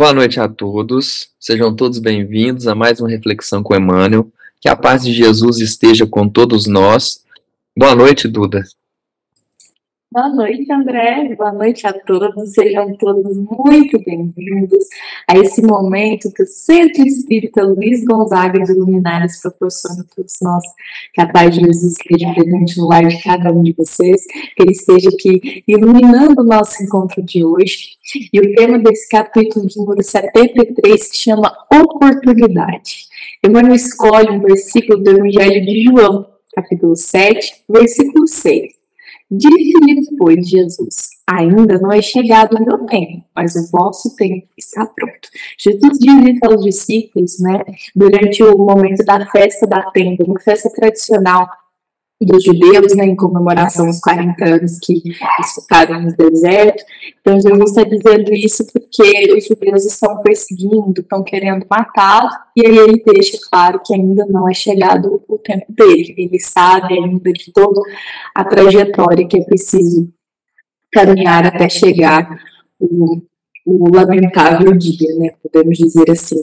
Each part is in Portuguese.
Boa noite a todos, sejam todos bem-vindos a mais uma Reflexão com Emmanuel. Que a paz de Jesus esteja com todos nós. Boa noite, Duda. Boa noite, André. Boa noite a todos. Sejam todos muito bem-vindos a esse momento que o Centro Espírita Luiz Gonzaga de Luminares proporciona a todos nós. Que a paz de Jesus esteja presente no lar de cada um de vocês, que ele esteja aqui iluminando o nosso encontro de hoje. E o tema desse capítulo de número 73 se chama Oportunidade. Emmanuel escolhe um versículo do Evangelho de João, capítulo 7, versículo 6. Disse-lhe depois Jesus: ainda não é chegado o meu tempo, mas o vosso tempo está pronto. Jesus disse aos discípulos, durante o momento da festa da tenda, uma festa tradicional dos judeus, em comemoração aos 40 anos que eles ficaram no deserto. Então Jesus está dizendo isso porque os judeus estão perseguindo, estão querendo matá-lo, e aí ele deixa claro que ainda não é chegado o tempo dele. Ele sabe ainda de toda a trajetória que é preciso caminhar até chegar o lamentável dia, podemos dizer assim.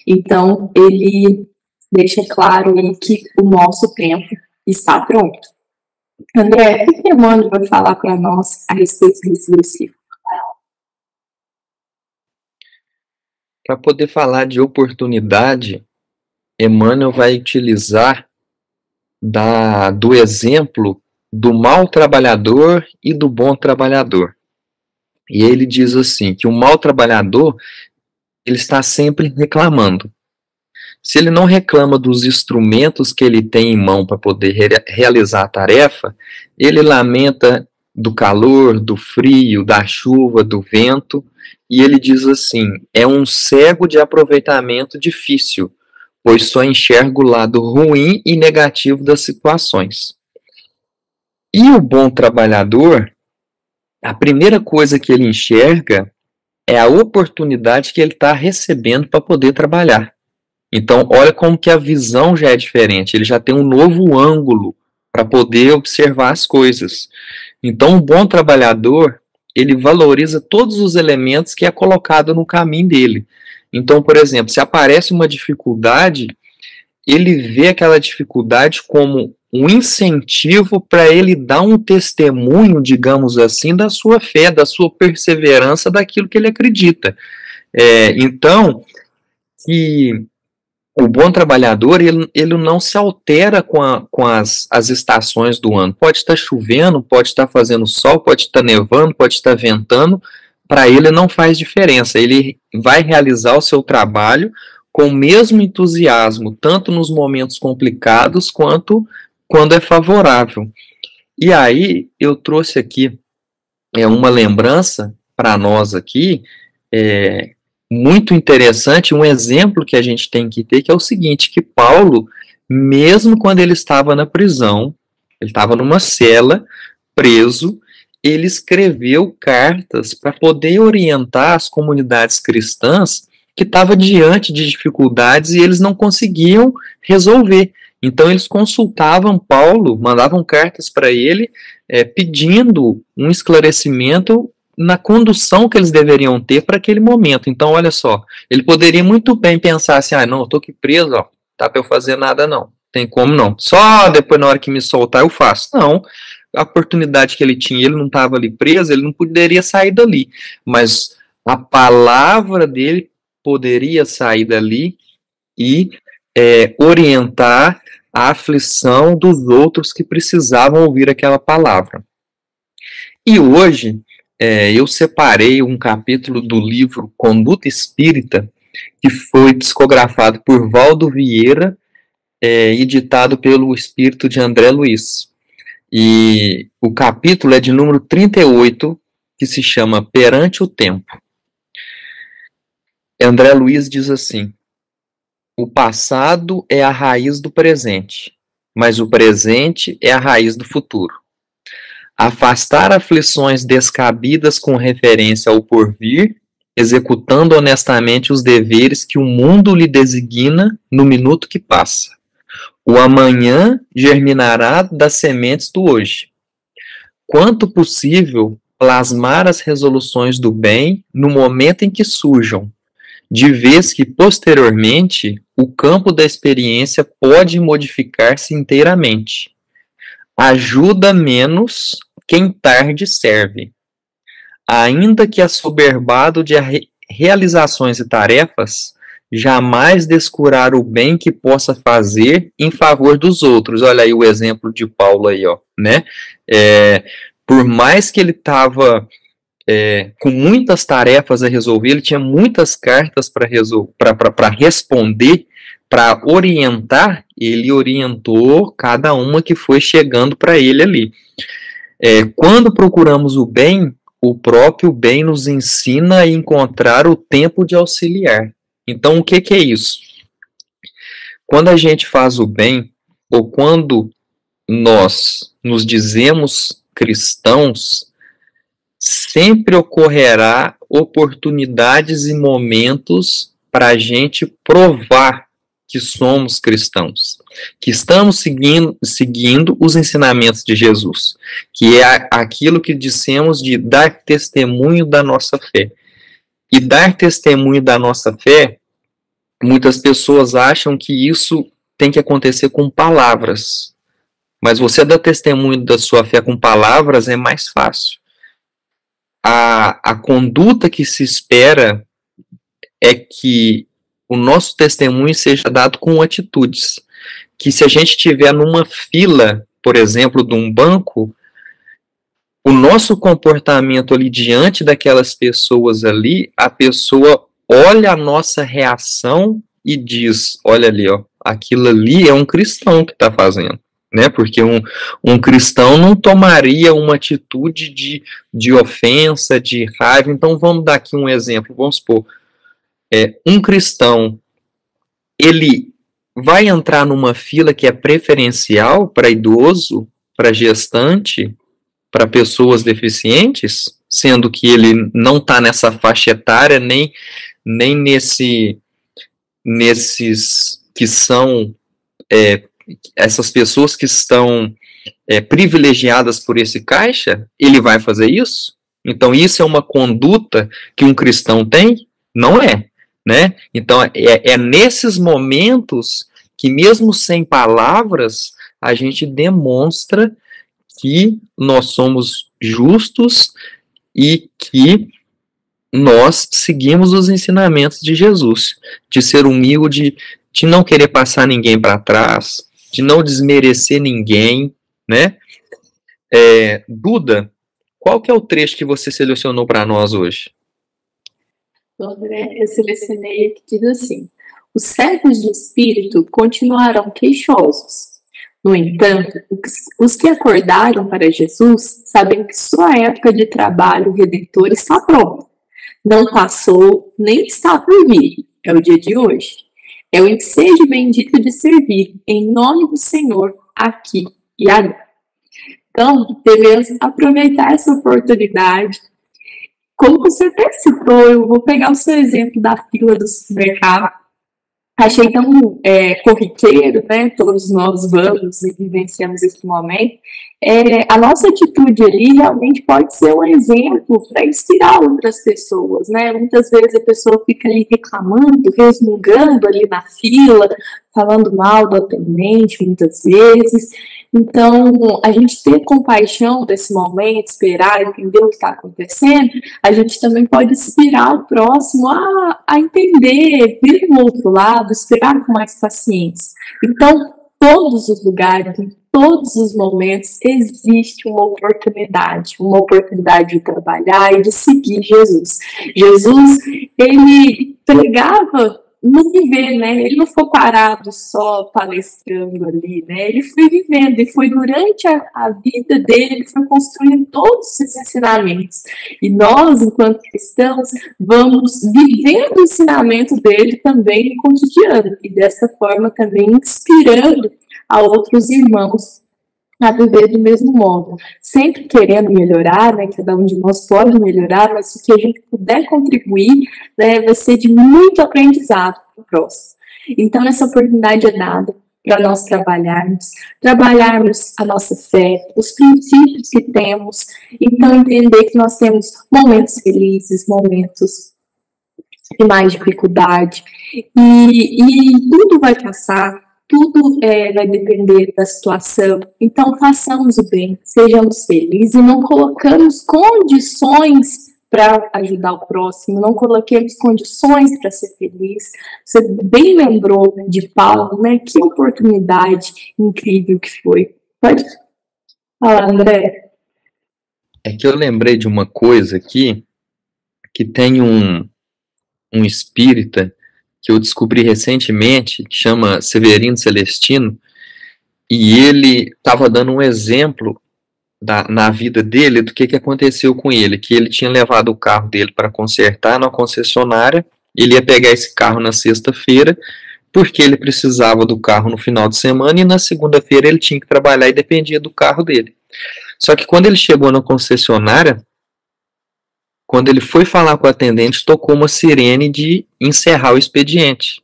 Então ele deixa claro aí que o nosso tempo está pronto. André, o que Emmanuel vai falar para nós a respeito desse versículo? Para poder falar de oportunidade, Emmanuel vai utilizar do exemplo do mau trabalhador e do bom trabalhador. E ele diz assim, que o mau trabalhador, ele está sempre reclamando. Se ele não reclama dos instrumentos que ele tem em mão para poder realizar a tarefa, ele lamenta do calor, do frio, da chuva, do vento, e ele diz assim, é um cego de aproveitamento difícil, pois só enxerga o lado ruim e negativo das situações. E o bom trabalhador, a primeira coisa que ele enxerga é a oportunidade que ele está recebendo para poder trabalhar. Então, olha como que a visão já é diferente, ele já tem um novo ângulo para poder observar as coisas. Então, um bom trabalhador, ele valoriza todos os elementos que é colocado no caminho dele. Então, por exemplo, se aparece uma dificuldade, ele vê aquela dificuldade como um incentivo para ele dar um testemunho, digamos assim, da sua fé, da sua perseverança, daquilo que ele acredita. Então, que o bom trabalhador, ele não se altera com as estações do ano. Pode estar chovendo, pode estar fazendo sol, pode estar nevando, pode estar ventando. Para ele não faz diferença. Ele vai realizar o seu trabalho com o mesmo entusiasmo, tanto nos momentos complicados quanto quando é favorável. E aí eu trouxe aqui uma lembrança para nós aqui, muito interessante, um exemplo que a gente tem que ter, que é o seguinte, que Paulo, mesmo quando ele estava na prisão, ele estava numa cela, preso, ele escreveu cartas para poder orientar as comunidades cristãs que estavam diante de dificuldades e eles não conseguiam resolver. Então eles consultavam Paulo, mandavam cartas para ele, pedindo um esclarecimento na condução que eles deveriam ter para aquele momento. Então, olha só, ele poderia muito bem pensar assim, não, eu estou aqui preso, tá para eu fazer nada não, tem como não, só depois na hora que me soltar eu faço. Não, a oportunidade que ele tinha, ele não estava ali preso, ele não poderia sair dali, mas a palavra dele poderia sair dali e orientar a aflição dos outros que precisavam ouvir aquela palavra. E hoje, eu separei um capítulo do livro Conduta Espírita, que foi psicografado por Valdo Vieira, editado pelo espírito de André Luiz. E o capítulo é de número 38, que se chama Perante o Tempo. André Luiz diz assim, o passado é a raiz do presente, mas o presente é a raiz do futuro. Afastar aflições descabidas com referência ao porvir, executando honestamente os deveres que o mundo lhe designa no minuto que passa. O amanhã germinará das sementes do hoje. Quanto possível, plasmar as resoluções do bem no momento em que surjam, de vez que, posteriormente, o campo da experiência pode modificar-se inteiramente. Ajuda menos quem tarde serve. Ainda que assoberbado de realizações e tarefas, jamais descurar o bem que possa fazer em favor dos outros. Olha aí o exemplo de Paulo aí, ó, né? Por mais que ele estava com muitas tarefas a resolver, ele tinha muitas cartas para responder, para orientar, ele orientou cada uma que foi chegando para ele ali. Quando procuramos o bem, o próprio bem nos ensina a encontrar o tempo de auxiliar. Então, o que é isso? Quando a gente faz o bem, ou quando nós nos dizemos cristãos, sempre ocorrerá oportunidades e momentos para a gente provar que somos cristãos, que estamos seguindo os ensinamentos de Jesus, que é aquilo que dissemos de dar testemunho da nossa fé. E dar testemunho da nossa fé, muitas pessoas acham que isso tem que acontecer com palavras, mas você dar testemunho da sua fé com palavras é mais fácil. A conduta que se espera é que o nosso testemunho seja dado com atitudes. Que se a gente estiver numa fila, por exemplo, de um banco, o nosso comportamento ali diante daquelas pessoas ali, a pessoa olha a nossa reação e diz, olha ali, ó, aquilo ali é um cristão que está fazendo. Né? Porque um cristão não tomaria uma atitude de ofensa, de raiva. Então vamos dar aqui um exemplo, vamos supor, um cristão, ele vai entrar numa fila que é preferencial para idoso, para gestante, para pessoas deficientes, sendo que ele não está nessa faixa etária, nem nesses que são essas pessoas que estão privilegiadas por esse caixa, ele vai fazer isso? Então isso é uma conduta que um cristão tem? Não é, né? Então é nesses momentos que mesmo sem palavras, a gente demonstra que nós somos justos e que nós seguimos os ensinamentos de Jesus, de ser humilde, de não querer passar ninguém para trás, de não desmerecer ninguém, né? Duda, qual que é o trecho que você selecionou para nós hoje? André, eu selecionei aqui que diz assim: os servos de espírito continuarão queixosos. No entanto, os que acordaram para Jesus sabem que sua época de trabalho redentor está pronta. Não passou, nem está por vir. É o dia de hoje. É o ensejo bendito de servir em nome do Senhor aqui e agora. Então, devemos aproveitar essa oportunidade. Como você participou, eu vou pegar o seu exemplo da fila do supermercado. Achei tão corriqueiro, né? Todos nós vamos e vivenciamos esse momento. A nossa atitude ali realmente pode ser um exemplo para inspirar outras pessoas, né? Muitas vezes a pessoa fica ali reclamando, resmungando ali na fila, falando mal do atendente, muitas vezes. Então, a gente ter compaixão desse momento, esperar, entender o que está acontecendo, a gente também pode inspirar o próximo a entender, vir do outro lado, esperar com mais paciência. Então, todos os lugares, em todos os momentos, existe uma oportunidade de trabalhar e de seguir Jesus. Jesus, ele pregava no viver, né? Ele não foi parado só palestrando ali, né? Ele foi vivendo, e foi durante a vida dele, ele foi construindo todos esses ensinamentos. E nós, enquanto cristãos, vamos vivendo o ensinamento dele também no cotidiano, e dessa forma também inspirando a outros irmãos a viver do mesmo modo, sempre querendo melhorar, né? Cada um de nós pode melhorar, mas o que a gente puder contribuir, né, vai ser de muito aprendizado para o próximo. Então, essa oportunidade é dada para nós trabalharmos a nossa fé, os princípios que temos, então entender que nós temos momentos felizes, momentos e mais dificuldade. E tudo vai passar, tudo vai depender da situação. Então, façamos o bem, sejamos felizes e não colocamos condições para ajudar o próximo, não coloquemos condições para ser feliz. Você bem lembrou de Paulo, né? Que oportunidade incrível que foi. Pode falar, André. É que eu lembrei de uma coisa aqui, que tem um espírita que eu descobri recentemente, que chama Severino Celestino, e ele estava dando um exemplo na vida dele do que aconteceu com ele, que ele tinha levado o carro dele para consertar na concessionária, ele ia pegar esse carro na sexta-feira, porque ele precisava do carro no final de semana, e na segunda-feira ele tinha que trabalhar e dependia do carro dele. Só que quando ele chegou na concessionária, quando ele foi falar com o atendente, tocou uma sirene de encerrar o expediente.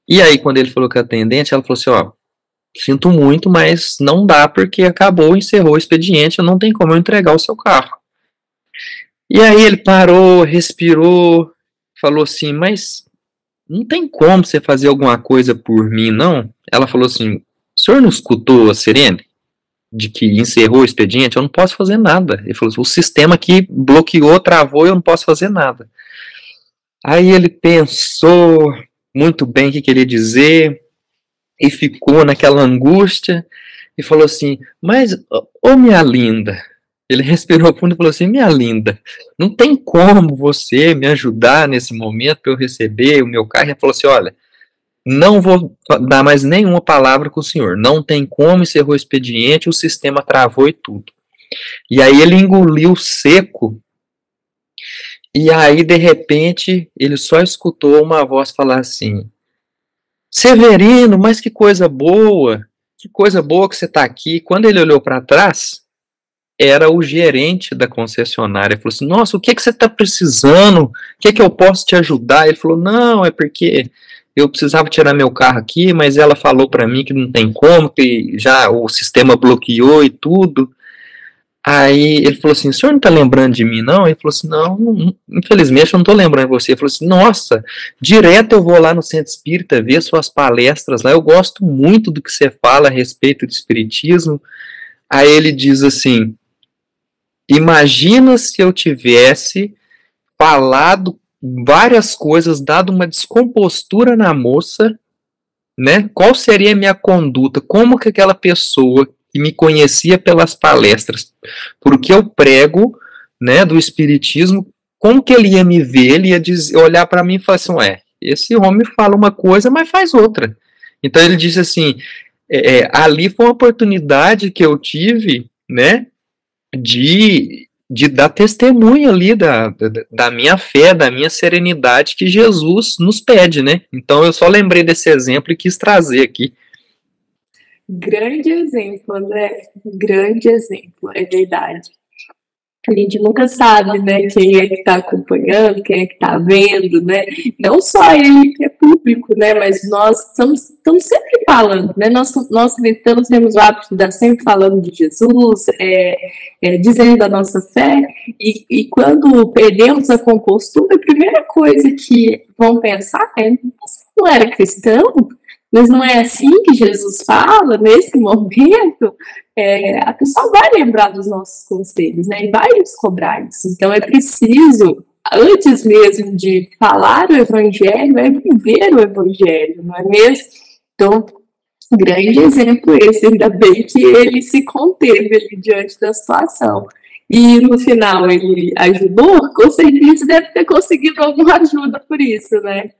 E aí, quando ele falou com a atendente, ela falou assim, ó, sinto muito, mas não dá porque acabou, encerrou o expediente, não tem como eu entregar o seu carro. E aí ele parou, respirou, falou assim, mas não tem como você fazer alguma coisa por mim, não? Ela falou assim, o senhor não escutou a sirene? De que encerrou o expediente? Eu não posso fazer nada. Ele falou assim, o sistema aqui bloqueou, travou, eu não posso fazer nada. Aí ele pensou muito bem o que queria dizer, e ficou naquela angústia, e falou assim, mas, ô minha linda, ele respirou fundo e falou assim, minha linda, não tem como você me ajudar nesse momento para eu receber o meu carro? Ele falou assim, olha, não vou dar mais nenhuma palavra com o senhor, não tem como, encerrou o expediente, o sistema travou e tudo. E aí ele engoliu seco, e aí de repente ele só escutou uma voz falar assim, Severino, mas que coisa boa que você está aqui. Quando ele olhou para trás, era o gerente da concessionária. Ele falou assim, nossa, o que você está precisando? O que eu posso te ajudar? Ele falou, não, é porque eu precisava tirar meu carro aqui, mas ela falou para mim que não tem como, que já o sistema bloqueou e tudo. Aí ele falou assim, o senhor não está lembrando de mim, não? Ele falou assim, não, infelizmente eu não estou lembrando de você. Ele falou assim, nossa, direto eu vou lá no Centro Espírita ver suas palestras lá, eu gosto muito do que você fala a respeito do espiritismo. Aí ele diz assim, imagina se eu tivesse falado várias coisas, dado uma descompostura na moça, né? Qual seria a minha conduta? Como que aquela pessoa que me conhecia pelas palestras, porque eu prego, né, do espiritismo, como que ele ia me ver? Ele ia dizer, olhar para mim e falar assim, ué, esse homem fala uma coisa, mas faz outra. Então ele disse assim, ali foi uma oportunidade que eu tive, né, de dar testemunho ali da minha fé, da minha serenidade que Jesus nos pede, né? Então eu só lembrei desse exemplo e quis trazer aqui. Grande exemplo, André. Grande exemplo, é verdade. A gente nunca sabe, né, quem é que está acompanhando, quem é que está vendo, né? Não só ele que é público, né? Mas nós estamos sempre falando, né? Nós cristãos temos o hábito de estar sempre falando de Jesus, dizendo da nossa fé, e quando perdemos a compostura, a primeira coisa que vão pensar é: você não era cristão? Mas não é assim que Jesus fala nesse momento? A pessoa vai lembrar dos nossos conselhos, né? E vai nos cobrar isso. Então é preciso, antes mesmo de falar o evangelho, viver o evangelho, não é mesmo? Então, grande exemplo esse, ainda bem que ele se conteve ali diante da situação. E no final ele ajudou, com certeza deve ter conseguido alguma ajuda por isso, né?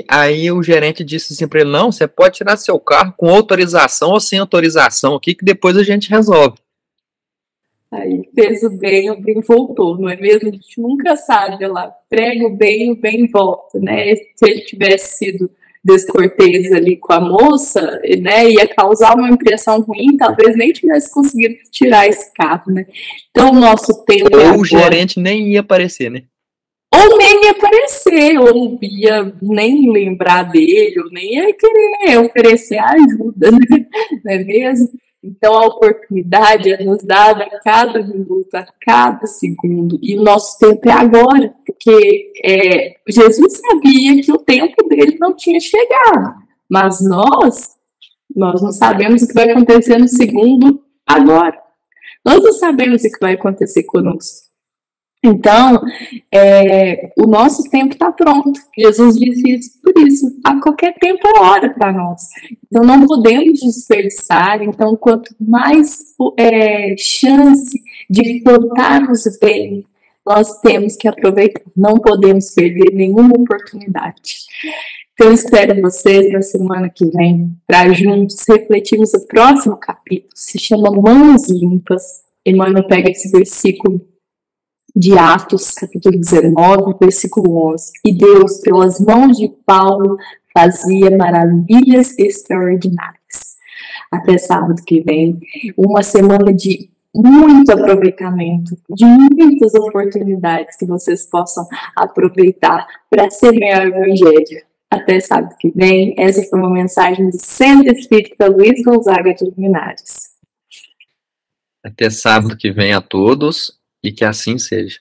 Aí o gerente disse assim para ele, não, você pode tirar seu carro com autorização ou sem autorização aqui, que depois a gente resolve. Aí fez o bem voltou, não é mesmo? A gente nunca sabe, lá, prega o bem volta, né? Se ele tivesse sido descortês ali com a moça, né, ia causar uma impressão ruim, talvez nem tivesse conseguido tirar esse carro, né? Então, o nosso tempo ou o gerente nem ia aparecer, né? Ou nem ia aparecer, ou ia nem lembrar dele, ou nem ia querer oferecer ajuda, né? Não é mesmo? Então, a oportunidade é nos dada a cada minuto, a cada segundo, e o nosso tempo é agora, porque Jesus sabia que o tempo dele não tinha chegado, mas nós não sabemos o que vai acontecer no segundo agora. Nós não sabemos o que vai acontecer conosco. Então, o nosso tempo está pronto. Jesus disse isso por isso. A qualquer tempo é hora para nós. Então, não podemos desperdiçar. Então, quanto mais chance de plantarmos bem, nós temos que aproveitar. Não podemos perder nenhuma oportunidade. Então, eu espero vocês na semana que vem para juntos refletirmos o próximo capítulo. Se chama Mãos Limpas. Emmanuel pega esse versículo de Atos, capítulo 19, versículo 11. E Deus, pelas mãos de Paulo, fazia maravilhas extraordinárias. Até sábado que vem, uma semana de muito aproveitamento, de muitas oportunidades que vocês possam aproveitar para semear o Evangelho. Até sábado que vem, essa foi uma mensagem do Centro Espírita Luiz Gonzaga de Luminares. Até sábado que vem a todos. E que assim seja.